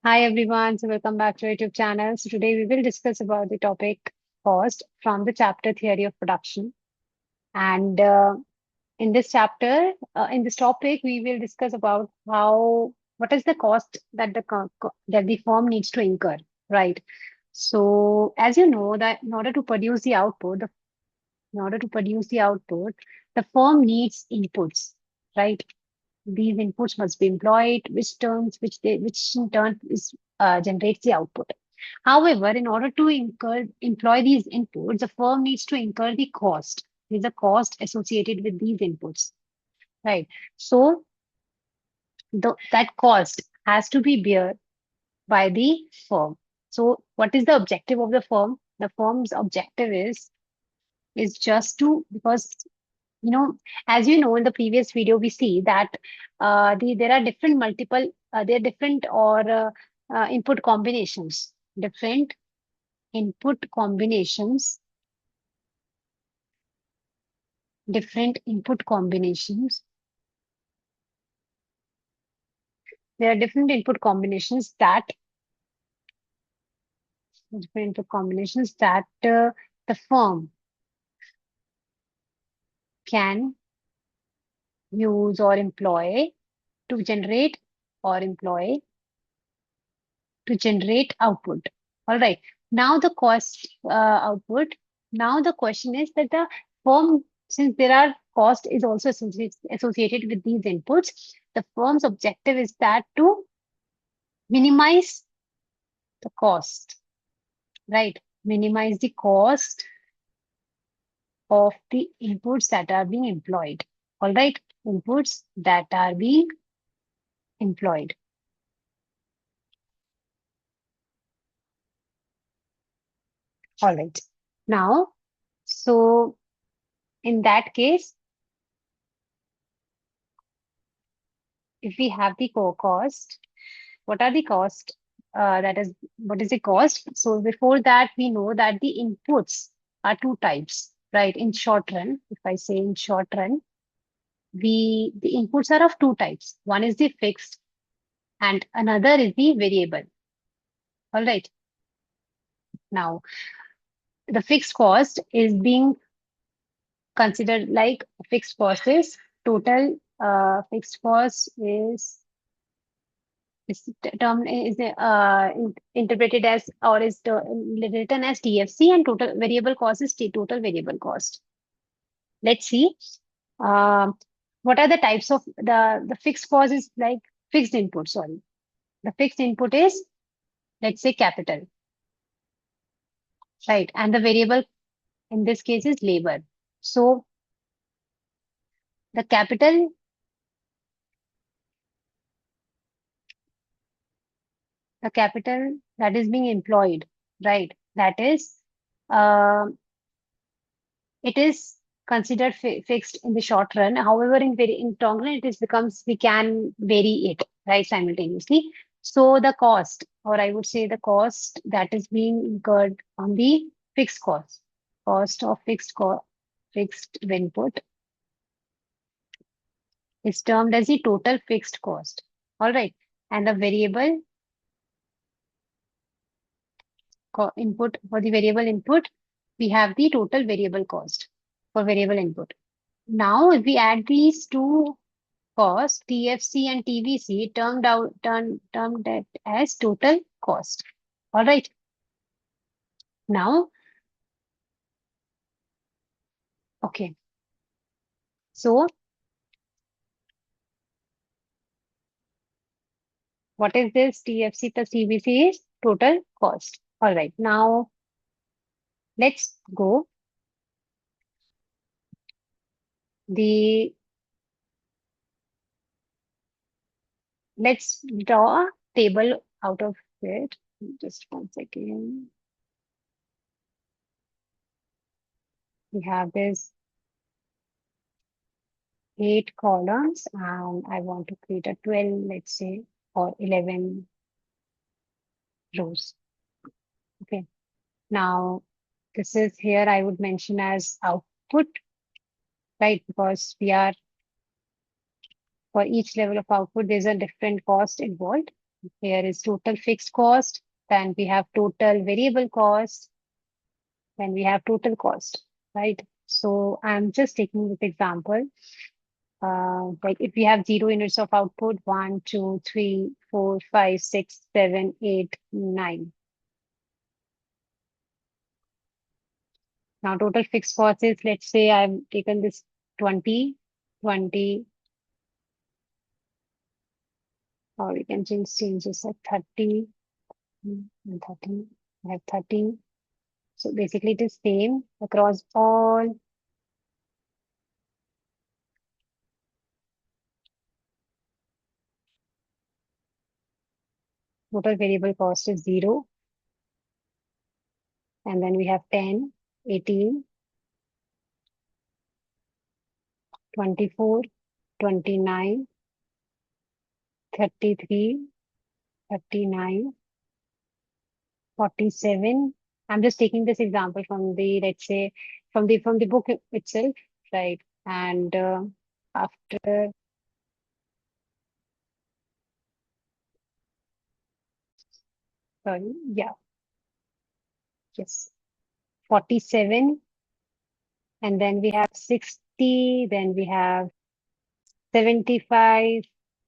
Hi everyone, so welcome back to our YouTube channel. So today we will discuss about the topic cost from the chapter theory of production. And in this chapter, in this topic, we will discuss about what is the cost that that the firm needs to incur, right? So as you know that in order to produce the output, the firm needs inputs, right? These inputs must be employed, which in turn generates the output. However, in order to employ these inputs, the firm needs to incur the cost. There's a cost associated with these inputs, right? So that cost has to be bear by the firm. So what is the objective of the firm? The firm's objective is just to because you know as you know in the previous video we see that there are different multiple there are different or input combinations different input combinations different input combinations there are different input combinations that the firm can use or employ to generate or employ to generate output. All right. Now the cost output. Now the question is that the firm, since there are cost is also associated with these inputs, the firm's objective is that to minimize the cost, right? Minimize the cost of the inputs that are being employed. All right. Inputs that are being employed. All right. Now, so in that case, if we have the cost, what are the cost? That is, what is the cost? So before that, we know that the inputs are two types, right? In short run, if I say in short run, the inputs are of two types. One is the fixed and another is the variable. All right. Now, the fixed cost is being considered like fixed cost is total fixed cost is term is interpreted as or is written as TFC and total variable cost is total variable cost. Let's see. Um, what are the types of the fixed cost is like fixed input, sorry. The fixed input is, let's say, capital, right? And the variable in this case is labor. So the capital that is being employed, right? That is, uh, it is considered fixed in the short run. However, in long run, it is becomes we can vary it right simultaneously. So the cost, or I would say the cost that is being incurred on the fixed cost of fixed input is termed as the total fixed cost. All right, and the variable input for the variable input, we have the total variable cost for variable input. Now, if we add these two costs, TFC and TVC, termed that as total cost. All right. Now, okay. So, what is this? TFC plus TVC is total cost. All right. Now, let's go. The Let's draw a table out of it. Just 1 second. We have this 8 columns, and I want to create a 12, let's say, or 11 rows. Okay. Now, this is here I would mention as output, right? Because we are for each level of output, there's a different cost involved. Here is total fixed cost. Then we have total variable cost. Then we have total cost, right? So I'm just taking this example. Like if we have 0 units of output, 1, 2, 3, 4, 5, 6, 7, 8, 9. Now total fixed cost is, let's say I've taken this 20, 20, or we can change this at 30, and 30, I have 30. So basically it is same across all. Total variable cost is 0. And then we have 10, 18, 24, 29, 33, 39, 47. I'm just taking this example from the, let's say, from the book itself, right? And after, sorry, yeah, yes, 47, and then we have 60, then we have 75.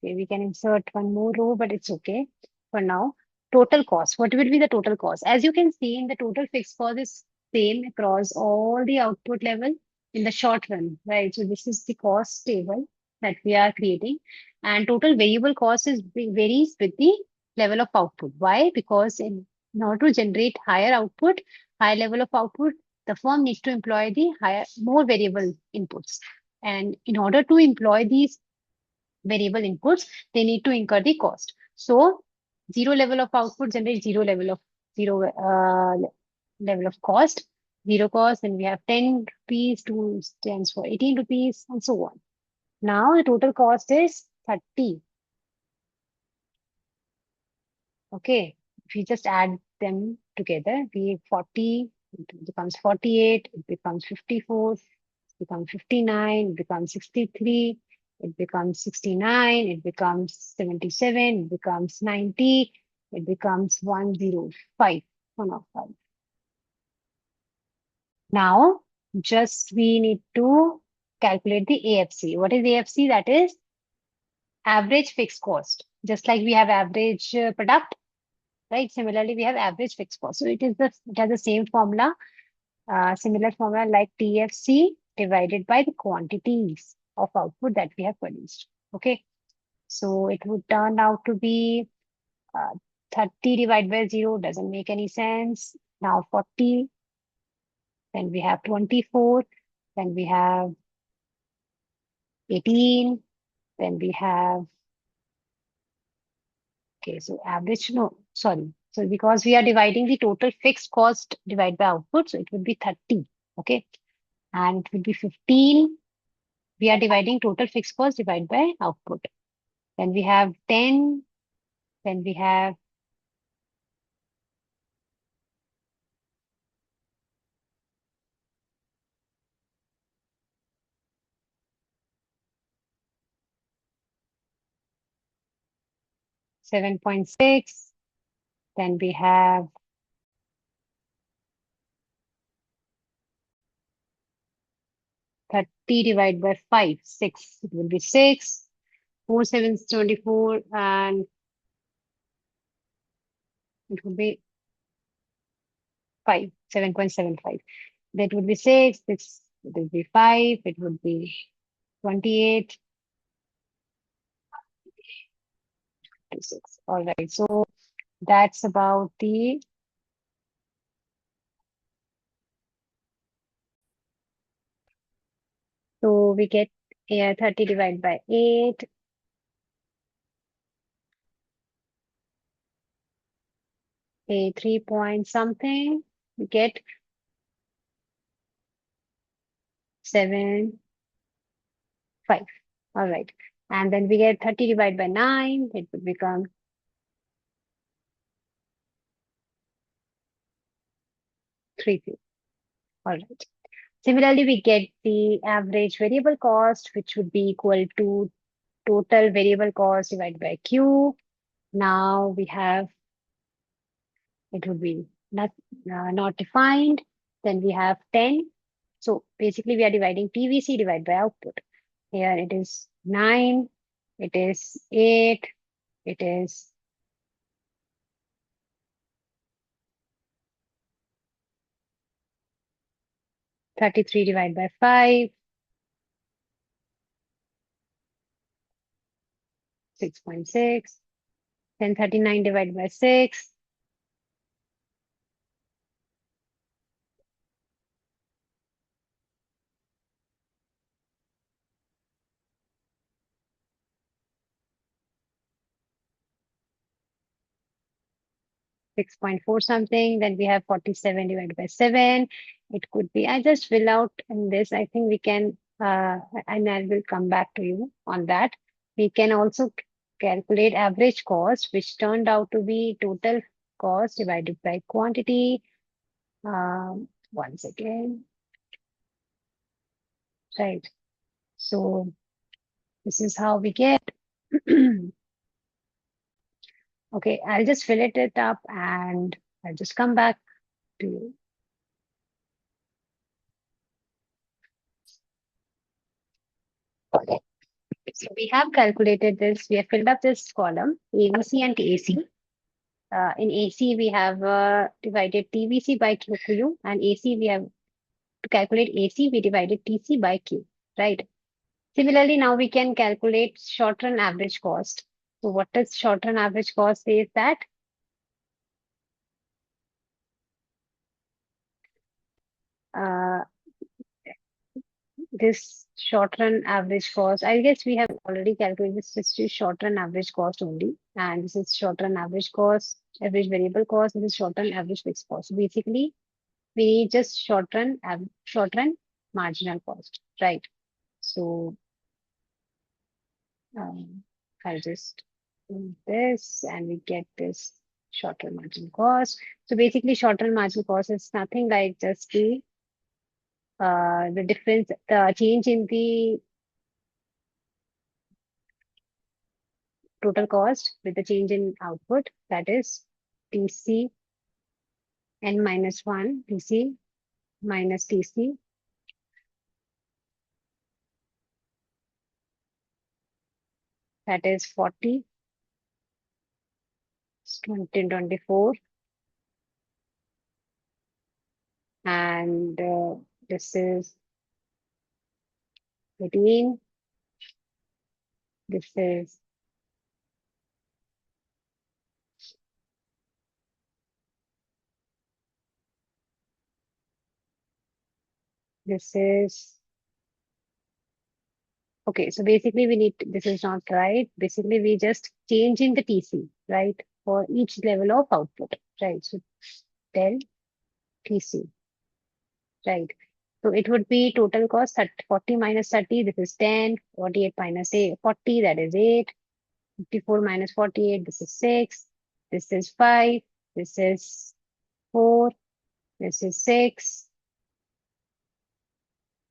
Okay, we can insert one more row, but it's okay for now. Total cost. What will be the total cost? As you can see, in the total fixed cost is same across all the output level in the short run, right? So this is the cost table that we are creating, and total variable cost is varies with the level of output. Why? Because in order to generate higher output, high level of output, the firm needs to employ the higher, more variable inputs. And in order to employ these variable inputs, they need to incur the cost. So 0 level of output generates 0 level of cost. 0 cost, then we have 10 rupees, 2 stands for 18 rupees, and so on. Now the total cost is 30. Okay. If you just add them together, we 40, it becomes 48, it becomes 54, it becomes 59, it becomes 63, it becomes 69, it becomes 77, it becomes 90, it becomes 105, 105. Now, just we need to calculate the AFC. What is AFC? That is average fixed cost. Just like we have average product, right? Similarly, we have average fixed cost. So it has the same formula, similar formula like TFC divided by the quantities of output that we have produced. Okay. So it would turn out to be 30 divided by 0 doesn't make any sense. Now 40, then we have 24, then we have 18, then we have, okay, so average, no, sorry. So because we are dividing the total fixed cost divided by output, so it would be 30, okay? And it would be 15. We are dividing total fixed cost divided by output. Then we have 10, then we have 7.6, then we have 30 divided by 5, 6. It will be 6, 4 sevens 24, and it would be 5, 7.75. That would be 6, this it would be 5, it would be 28 to 6. All right, so that's about the, so we get 30 divided by 8, a 3 point something, we get 7, 5. All right. And then we get 30 divided by 9, it would become 3. All right. Similarly, we get the average variable cost, which would be equal to total variable cost divided by Q. Now we have, it would be not defined. Then we have 10. So basically we are dividing TVC divided by output. Here it is 9, it is 8, it is 33 divided by 5, 6.6, then 39 divided by 6, 6.4 something. Then we have 47 divided by 7. It could be, I just fill out in this. I think we can, and I will come back to you on that. We can also calculate average cost, which turned out to be total cost divided by quantity. Once again, right. So this is how we get. Okay, I'll just fill it up and I'll just come back to you. Okay. So we have calculated this. We have filled up this column, ABC and AC. In AC, we have divided TVC by QQ, and AC, we have to calculate AC, we divided TC by Q, right? Similarly, now we can calculate short run average cost. So what does short run average cost say is that uh, this short run average cost, I guess we have already calculated this is short run average cost only, and this is short run average cost, average variable cost, this is short run average fixed cost. So basically, we just short run marginal cost, right? So I'll just do this and we get this short run marginal cost. So basically, short run marginal cost is nothing like just the difference, the change in the total cost with the change in output, that is TC n minus 1, TC minus TC, that is 40, 2024, and this is 18, this is this is okay. So basically we need, this is not right. Basically we just change in the TC, right? For each level of output, right? So del TC, right? So it would be total cost at 40 minus 30, this is 10, 48 minus 8, 40, that is 8, 54 minus 48, this is 6, this is 5, this is 4, this is 6,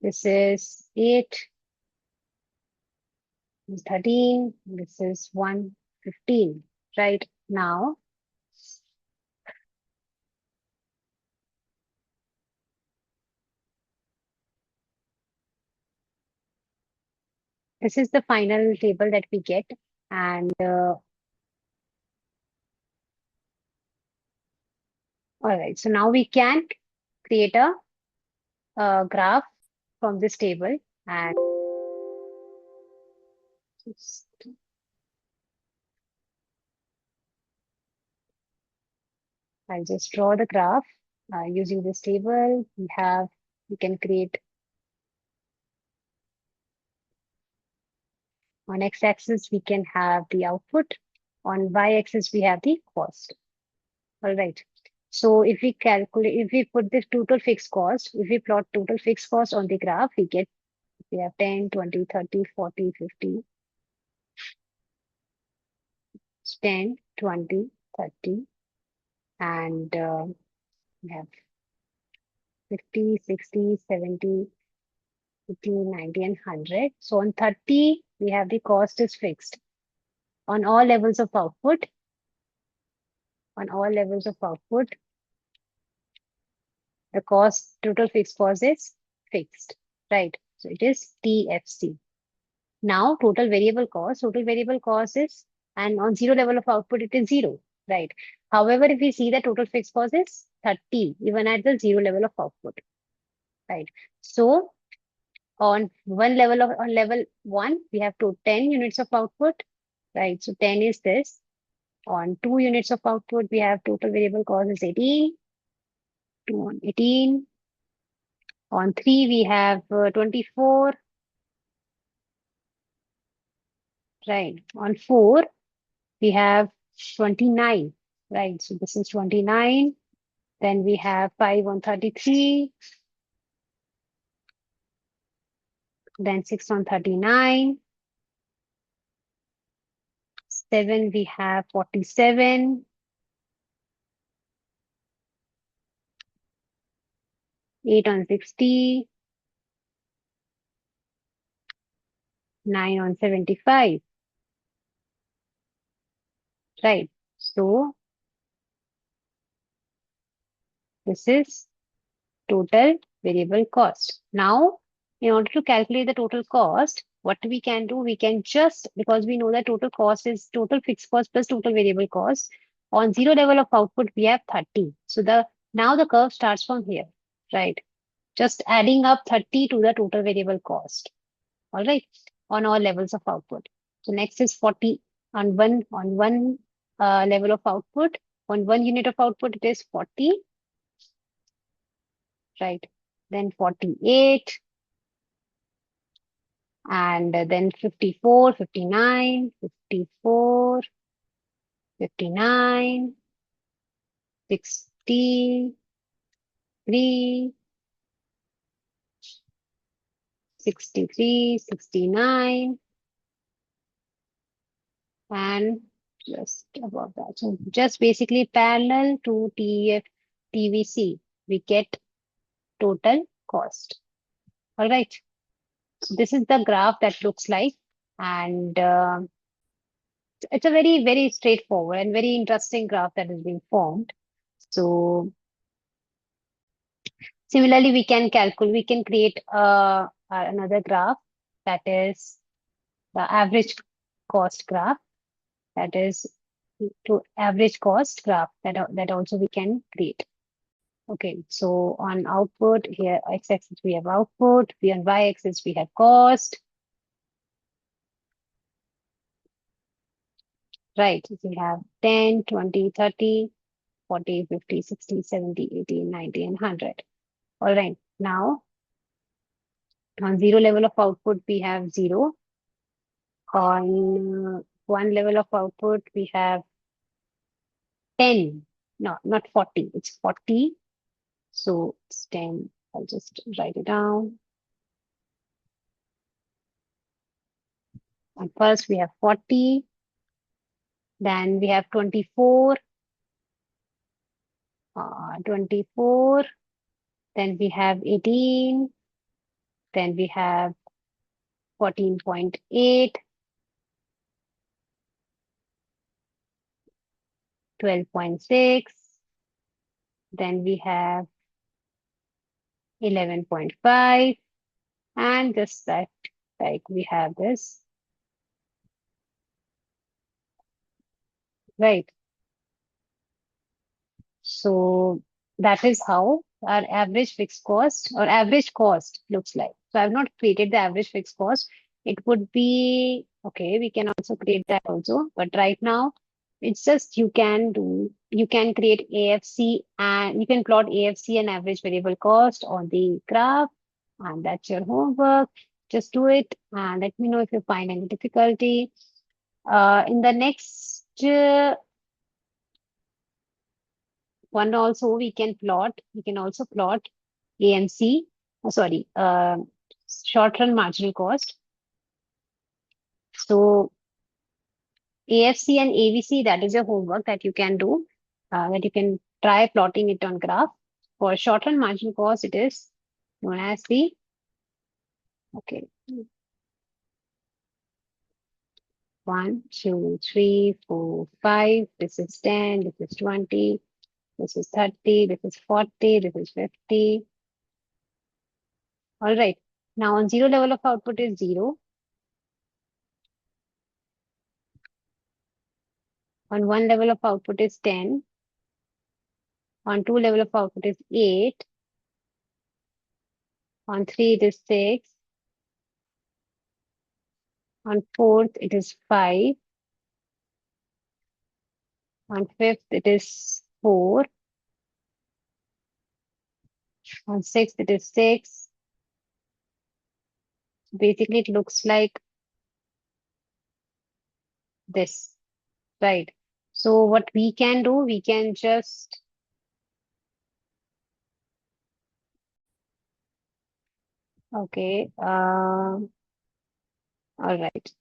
this is 8, this is 13, this is 115, right? Now, this is the final table that we get. And all right, so now we can create a graph from this table and just, I'll just draw the graph using this table. We can create on x-axis, we can have the output. On y-axis, we have the cost. All right. So if we calculate, if we put the total fixed cost, if we plot total fixed cost on the graph, we have 10, 20, 30, 40, 50, 10, 20, 30, and we have 50, 60, 70, 80, 90, and 100. So on 30, we have the cost is fixed on all levels of output. on all levels of output, the cost, total fixed cost is fixed, right? So it is TFC. Now total variable cost is, and on zero level of output, it is zero, right? However, if we see the total fixed cost is 30, even at the zero level of output, right? So on level one, we have to 10 units of output, right? So 10 is this. On 2 units of output, we have total variable cost is 18. 2 on 18. On 3, we have 24. Right. On 4, we have 29. Right. So this is 29. Then we have 5 on 33. Then 6 on 39. 7, we have 47. 8 on 60. 9 on 75. Right. So this is total variable cost. Now, in order to calculate the total cost, what we can do, we can just, because we know that total cost is total fixed cost plus total variable cost. On zero level of output, we have 30. So now the curve starts from here, right? Just adding up 30 to the total variable cost. All right, on all levels of output. So next is 40 on one level of output. On 1 unit of output, it is 40, right? Then 48, and then 54, 59, 54, 59, 63, 63, 69, and just above that. So just basically parallel to TVC, we get total cost. All right. So this is the graph that looks like, and it's a very, very straightforward and very interesting graph that is being formed. So similarly, we can create another graph, that is the average cost graph, that is to average cost graph that also we can create. Okay, so on output here, x-axis we have output, on y-axis we have cost. Right, so we have 10, 20, 30, 40, 50, 60, 70, 80, 90, and 100. All right, now on zero level of output, we have 0. On one level of output, we have 10. No, not 40. It's 40. So it's 10. I'll just write it down. And first we have 40. Then we have 24. 24. Then we have 18. Then we have 14.8. 12.6. Then we have 11.5. And just that, like we have this. Right. So that is how our average fixed cost or average cost looks like. So I've not created the average fixed cost. It would be, okay, we can also create that also. But right now, it's just you can create AFC and you can plot AFC and average variable cost on the graph. And that's your homework. Just do it and let me know if you find any difficulty. In the next one also we can also plot ANC, short run marginal cost. So AFC and AVC, that is your homework that you can do, that you can try plotting it on graph. For short run marginal cost, it is known as the, okay. 1, 2, 3, 4, 5. This is 10. This is 20. This is 30. This is 40. This is 50. All right. Now on 0 level of output is 0. On 1 level of output is 10. On 2 level of output is 8. On 3 it is 6. On 4th it is 5. On 5th it is 4. On 6th it is 6. Basically it looks like this, right? So what we can do, we can just okay. All right.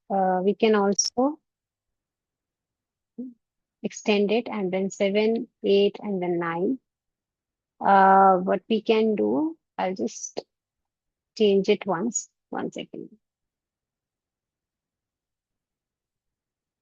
We can also extend it and then 7, 8, and then 9. What we can do, I'll just change it once. 1 second.